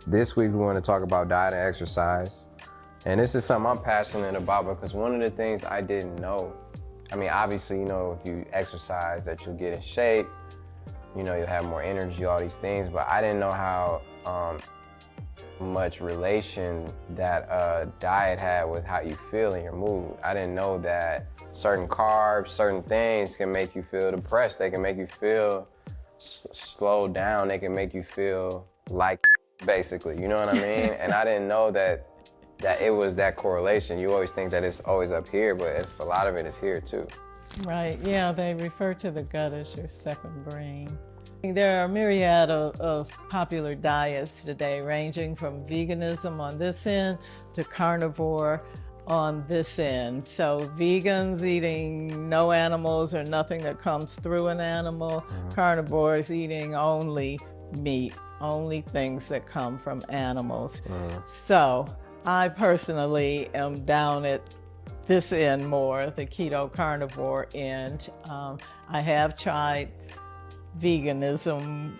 This week we want to talk about diet and exercise. And this is something I'm passionate about because one of the things I didn't know, I mean, obviously, you know, if you exercise that you'll get in shape, you know, you'll have more energy, all these things, but I didn't know how much relation that diet had with how you feel in your mood. I didn't know that certain carbs, certain things can make you feel depressed. They can make you feel slowed down. They can make you feel like basically, you know what I mean? And I didn't know that it was that correlation. You always think that it's always up here, but a lot of it is here too. Right, yeah, they refer to the gut as your second brain. There are a myriad of popular diets today, ranging from veganism on this end to carnivore on this end. So vegans eating no animals or nothing that comes through an animal, carnivores eating only meat, only things that come from animals. So I personally am down at this end more, the keto carnivore end. I have tried veganism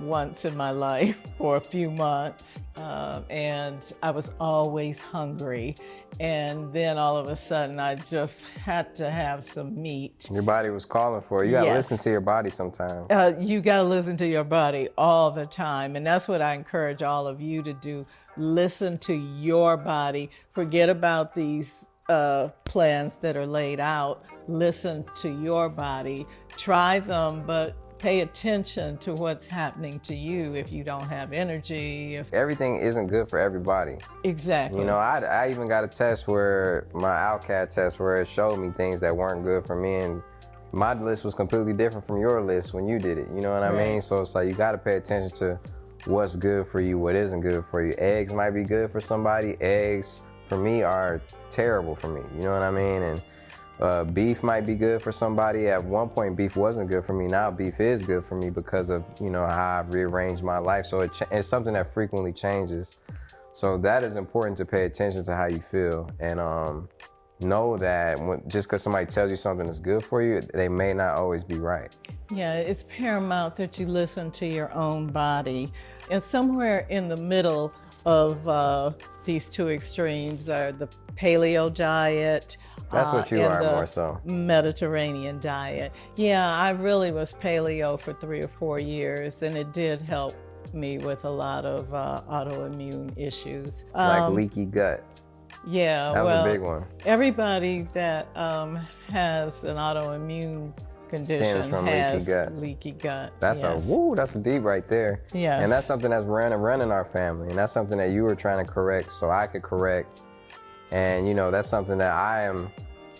once in my life for a few months, and I was always hungry, and then all of a sudden I just had to have some meat. Your body was calling for it. You gotta listen to your body sometimes. You gotta listen to your body all the time, and that's what I encourage all of you to do. Listen to your body. Forget about these plans that are laid out. Listen to your body. Try them, but pay attention to what's happening to you if you don't have energy. Everything isn't good for everybody. Exactly. You know, I even got a test where, my Outcat test, where it showed me things that weren't good for me, and my list was completely different from your list when you did it. You know what I mean? So it's like you got to pay attention to what's good for you, what isn't good for you. Eggs might be good for somebody. Eggs, for me, are terrible for me. You know what I mean? And beef might be good for somebody. At one point, beef wasn't good for me. Now beef is good for me because of, you know, how I've rearranged my life. So it's something that frequently changes. So that is important, to pay attention to how you feel, and know that just because somebody tells you something is good for you, they may not always be right. Yeah, it's paramount that you listen to your own body. And somewhere in the middle of these two extremes are the paleo diet. That's what you are, more so. Mediterranean diet. Yeah, I really was paleo for 3 or 4 years, and it did help me with a lot of autoimmune issues. Like leaky gut. Yeah, that was a big one. Everybody that has an autoimmune condition has leaky gut. That's that's deep right there. Yes. And that's something that's running our family, and that's something that you were trying to correct so I could correct. And you know, that's something that I am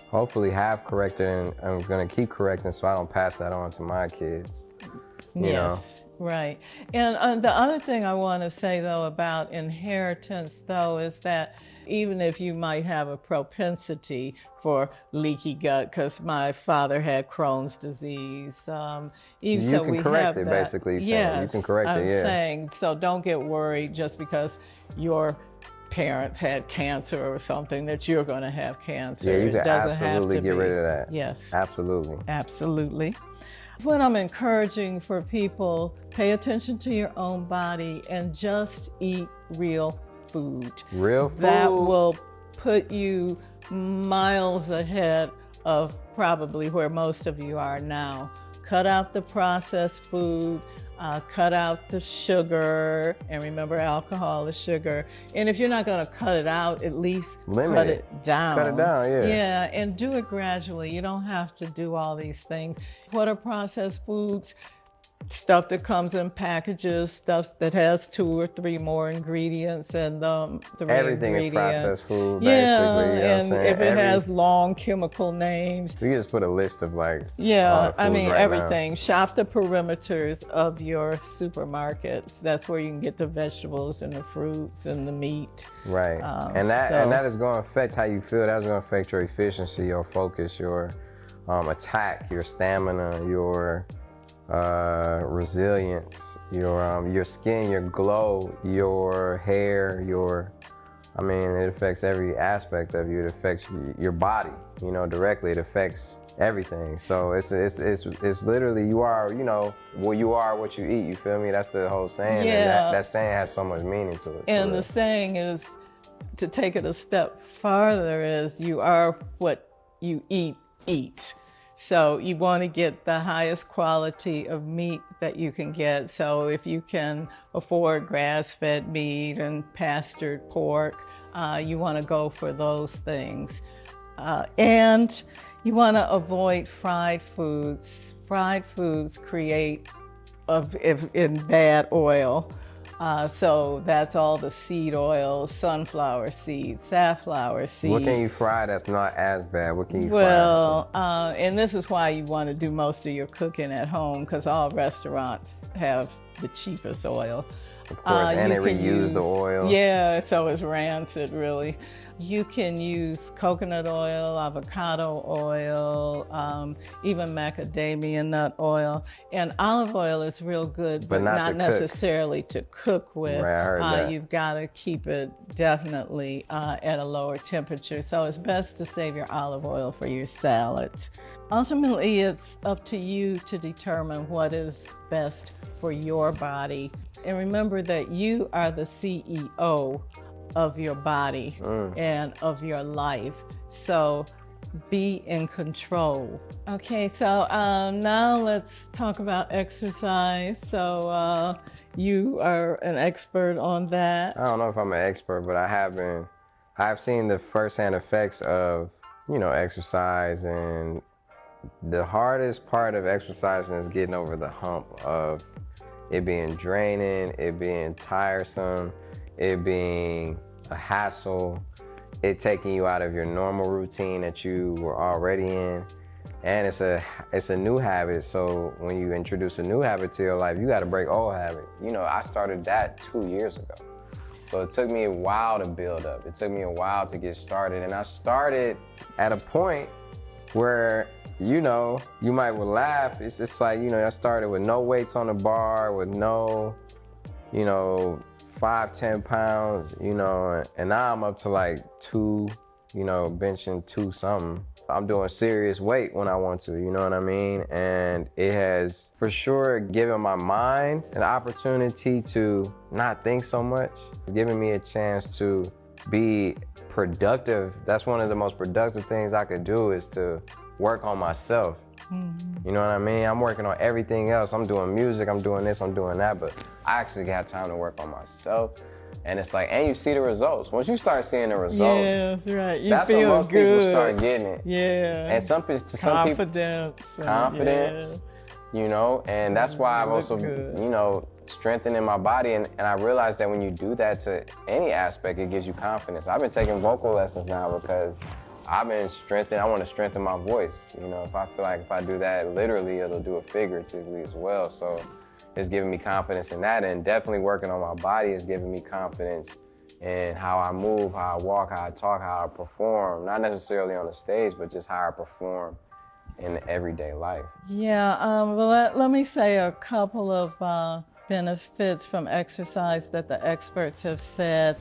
hopefully have corrected, and I'm gonna keep correcting so I don't pass that on to my kids. You know? Right. And the other thing I want to say though about inheritance though is that even if you might have a propensity for leaky gut, because my father had Crohn's disease, you can correct it basically. Yes, you can correct it. I'm saying, so don't get worried just because your parents had cancer or something that you're going to have cancer. Yeah, you can absolutely get rid of that. Yes. Absolutely. Absolutely. What I'm encouraging for people, pay attention to your own body and just eat real food. Real food. That will put you miles ahead of probably where most of you are now. Cut out the processed food, cut out the sugar, and remember, alcohol is sugar. And if you're not going to cut it out, at least cut it down. Cut it down, yeah. Yeah, and do it gradually. You don't have to do all these things. What are processed foods? Stuff that comes in packages, stuff that has 2 or 3 more ingredients, and everything is processed food, yeah, basically. You know and if it has long chemical names. You just put a list of like. Yeah, I mean everything. Shop the perimeters of your supermarkets. That's where you can get the vegetables and the fruits and the meat. Right, and that is going to affect how you feel. That's going to affect your efficiency, your focus, your attack, your stamina, your resilience, your skin, your glow, your hair, your I mean, it affects every aspect of you. It affects your body, you know, directly. It affects everything. So it's literally, you are, you know, well, you are what you eat. You feel me? That's the whole saying. Yeah. And that saying has so much meaning to it. And the saying is, to take it a step farther, is you are what you eat. So you want to get the highest quality of meat that you can get. So if you can afford grass-fed meat and pastured pork, you want to go for those things. And you want to avoid fried foods. Fried foods create in bad oil. So that's all the seed oils, sunflower seeds, safflower seeds. What can you fry that's not as bad? What can you fry? And this is why you want to do most of your cooking at home, because all restaurants have the cheapest oil. Of course, and they reuse the oil. Yeah, so it's rancid, really. You can use coconut oil, avocado oil, even macadamia nut oil. And olive oil is real good, but not necessarily to cook with. Right, I heard that. You've got to keep it definitely at a lower temperature. So it's best to save your olive oil for your salads. Ultimately, it's up to you to determine what is best for your body. And remember that you are the CEO of your body and of your life. So be in control. Okay, so now let's talk about exercise. So you are an expert on that. I don't know if I'm an expert, but I've seen the firsthand effects of, you know, exercise, and the hardest part of exercising is getting over the hump of it being draining, it being tiresome, it being a hassle, it taking you out of your normal routine that you were already in. And it's a new habit. So when you introduce a new habit to your life, you got to break old habits. You know, I started that 2 years ago. So it took me a while to build up. It took me a while to get started. And I started at a point where, you know, you might would laugh. It's like, you know, I started with no weights on the bar, with no, you know, 5-10 pounds, you know, and now I'm up to like 2, you know, benching 2 something. I'm doing serious weight when I want to, you know what I mean? And it has for sure given my mind an opportunity to not think so much. It's given me a chance to be productive. That's one of the most productive things I could do, is to work on myself. You know what I mean? I'm working on everything else. I'm doing music, I'm doing this, I'm doing that, but I actually got time to work on myself. And it's like, and you see the results. Once you start seeing the results, yeah, that's right. That's when most people start getting it. Yeah. And some people, confidence, you know, and that's why I've also, you know, strengthening my body. And I realized that when you do that to any aspect, it gives you confidence. I've been taking vocal lessons now because I want to strengthen my voice. You know, if I feel like if I do that literally, it'll do it figuratively as well. So it's giving me confidence in that, and definitely working on my body is giving me confidence in how I move, how I walk, how I talk, how I perform. Not necessarily on the stage, but just how I perform in everyday life. Yeah, well, let me say a couple of benefits from exercise that the experts have said.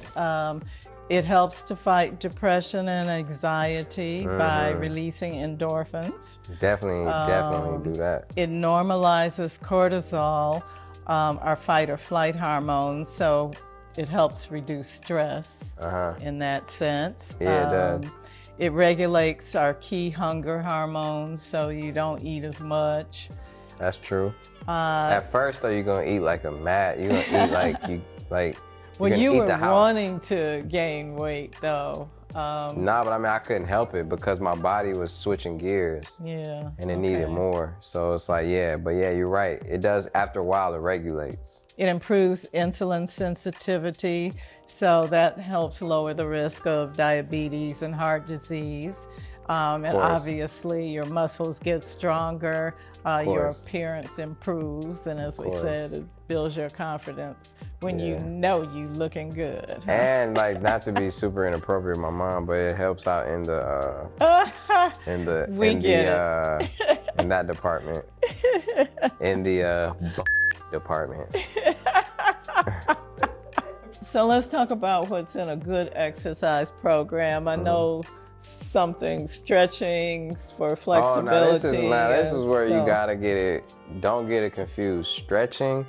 It helps to fight depression and anxiety by releasing endorphins. Definitely do that. It normalizes cortisol, our fight or flight hormones, so it helps reduce stress in that sense. Yeah, it does. It regulates our key hunger hormones, so you don't eat as much. That's true. At first, though, you're gonna eat like a mat. You're gonna eat Well, you were wanting to gain weight, though. Nah, but I mean, I couldn't help it because my body was switching gears. Yeah. And it needed more. So it's like, yeah, but yeah, you're right. It does, after a while, it regulates. It improves insulin sensitivity, so that helps lower the risk of diabetes and heart disease. And obviously, your muscles get stronger, your appearance improves, and as we said, it builds your confidence when you know you looking good. And like, not to be super inappropriate with my mom, but it helps out in the in that department, in the department. So let's talk about what's in a good exercise program. I know something stretching for flexibility. Oh, this is where you gotta get it. Don't get it confused. Stretching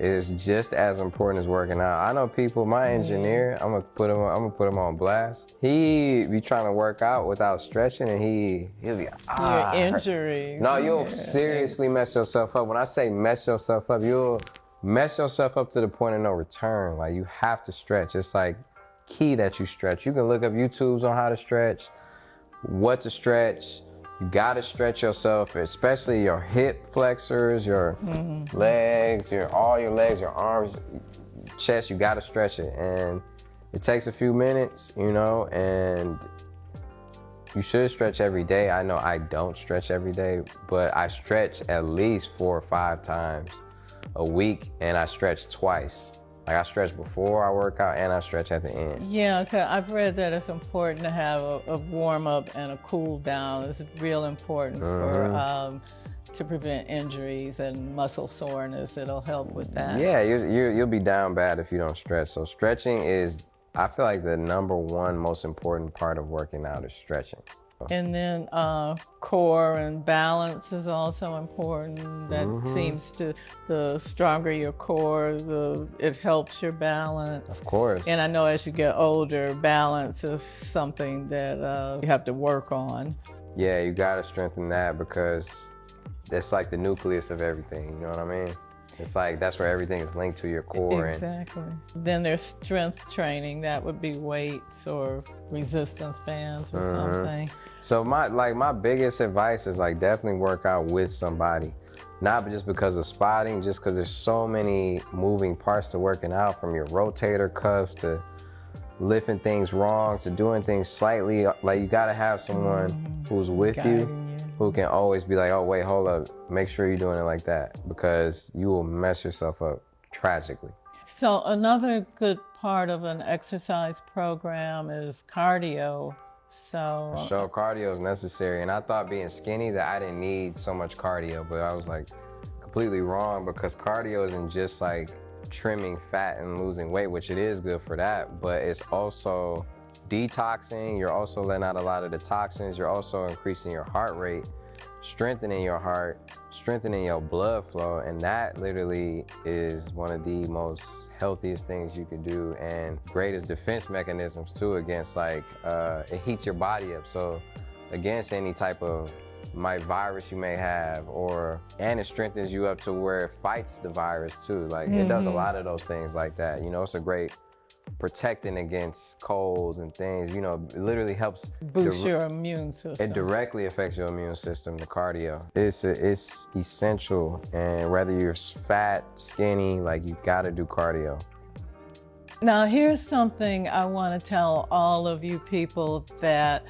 is just as important as working out. I know people. My engineer, I'm gonna put him on blast. He be trying to work out without stretching, and he'll be your injuries. No, you'll seriously mess yourself up. When I say mess yourself up, you'll mess yourself up to the point of no return. Like, you have to stretch. It's like key that you stretch. You can look up YouTubes on how to stretch, what to stretch. You gotta stretch yourself, especially your hip flexors, your legs, all your legs, your arms, chest. You gotta stretch it, and it takes a few minutes, and you should stretch every day. I know I don't stretch every day, but I stretch at least 4 or 5 times a week, and I stretch twice. Like, I stretch before I work out, and I stretch at the end. Yeah, 'cause I've read that it's important to have a warm up and a cool down. It's real important for to prevent injuries and muscle soreness. It'll help with that. Yeah, you'll be down bad if you don't stretch. So stretching is, I feel like, the #1 most important part of working out is stretching. And then core and balance is also important. That seems to, the stronger your core, it helps your balance. Of course. And I know as you get older, balance is something that you have to work on. Yeah, you gotta strengthen that, because that's like the nucleus of everything, you know what I mean? It's like, that's where everything is linked to your core. Exactly. Then there's strength training. That would be weights or resistance bands or something. So my biggest advice is, like, definitely work out with somebody. Not just because of spotting, just because there's so many moving parts to working out, from your rotator cuffs to lifting things wrong to doing things slightly. Like, you gotta have someone who's with you, who can always be like, oh, wait, hold up, make sure you're doing it like that, because you will mess yourself up tragically. So another good part of an exercise program is cardio. So For sure, cardio is necessary. And I thought, being skinny, that I didn't need so much cardio, but I was like completely wrong, because cardio isn't just like trimming fat and losing weight, which it is good for that, but it's also detoxing. You're also letting out a lot of the toxins. You're also increasing your heart rate, strengthening your heart, strengthening your blood flow, and that literally is one of the most healthiest things you could do, and greatest defense mechanisms too against, like, it heats your body up, so against any type of virus you may have, and it strengthens you up to where it fights the virus too. Like, it does a lot of those things like that. It's a great protecting against colds and things. It literally helps boost your immune system. It directly affects your immune system, the cardio. It's essential, and whether you're fat, skinny, like, you gotta do cardio. Now, here's something I want to tell all of you people that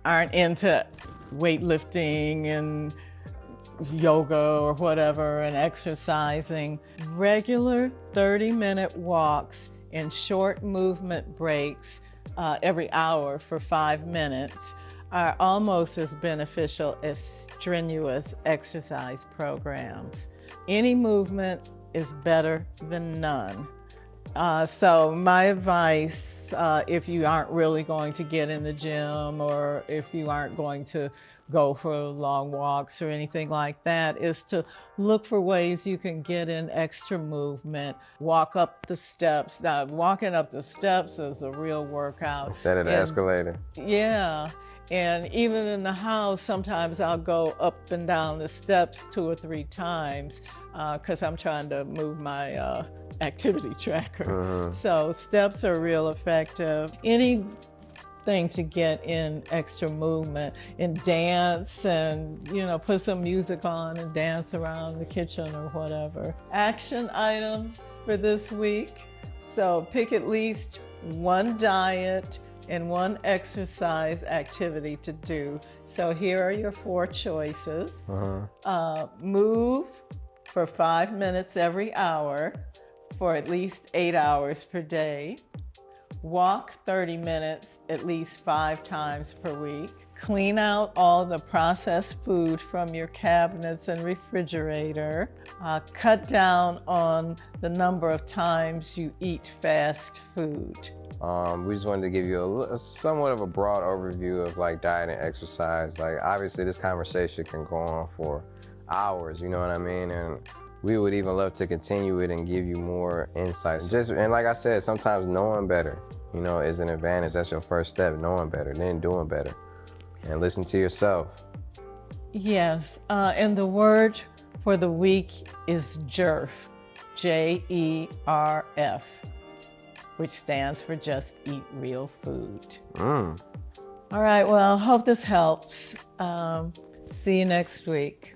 aren't into weightlifting and yoga or whatever and exercising. Regular 30-minute walks and short movement breaks every hour for 5 minutes are almost as beneficial as strenuous exercise programs. Any movement is better than none. So my advice, if you aren't really going to get in the gym, or if you aren't going to go for long walks or anything like that, is to look for ways you can get in extra movement. Walk up the steps. Now, walking up the steps is a real workout. Instead of the escalator. Yeah. And even in the house, sometimes I'll go up and down the steps 2 or 3 times because I'm trying to move my activity tracker. So steps are real effective. Anything to get in extra movement, and dance, and put some music on and dance around the kitchen or whatever. Action items for this week. So pick at least 1 diet and 1 exercise activity to do. So here are your 4 choices. Move for 5 minutes every hour for at least 8 hours per day. Walk 30 minutes at least 5 times per week. Clean out all the processed food from your cabinets and refrigerator. Cut down on the number of times you eat fast food. We just wanted to give you a somewhat of a broad overview of like diet and exercise. Like obviously this conversation can go on for hours, you know what I mean? And we would even love to continue it and give you more insight. And like I said, sometimes knowing better, you know, is an advantage. That's your first step, knowing better, then doing better. And listen to yourself. Yes, and the word for the week is JERF, J-E-R-F, which stands for Just Eat Real Food. All right, well, hope this helps. See you next week.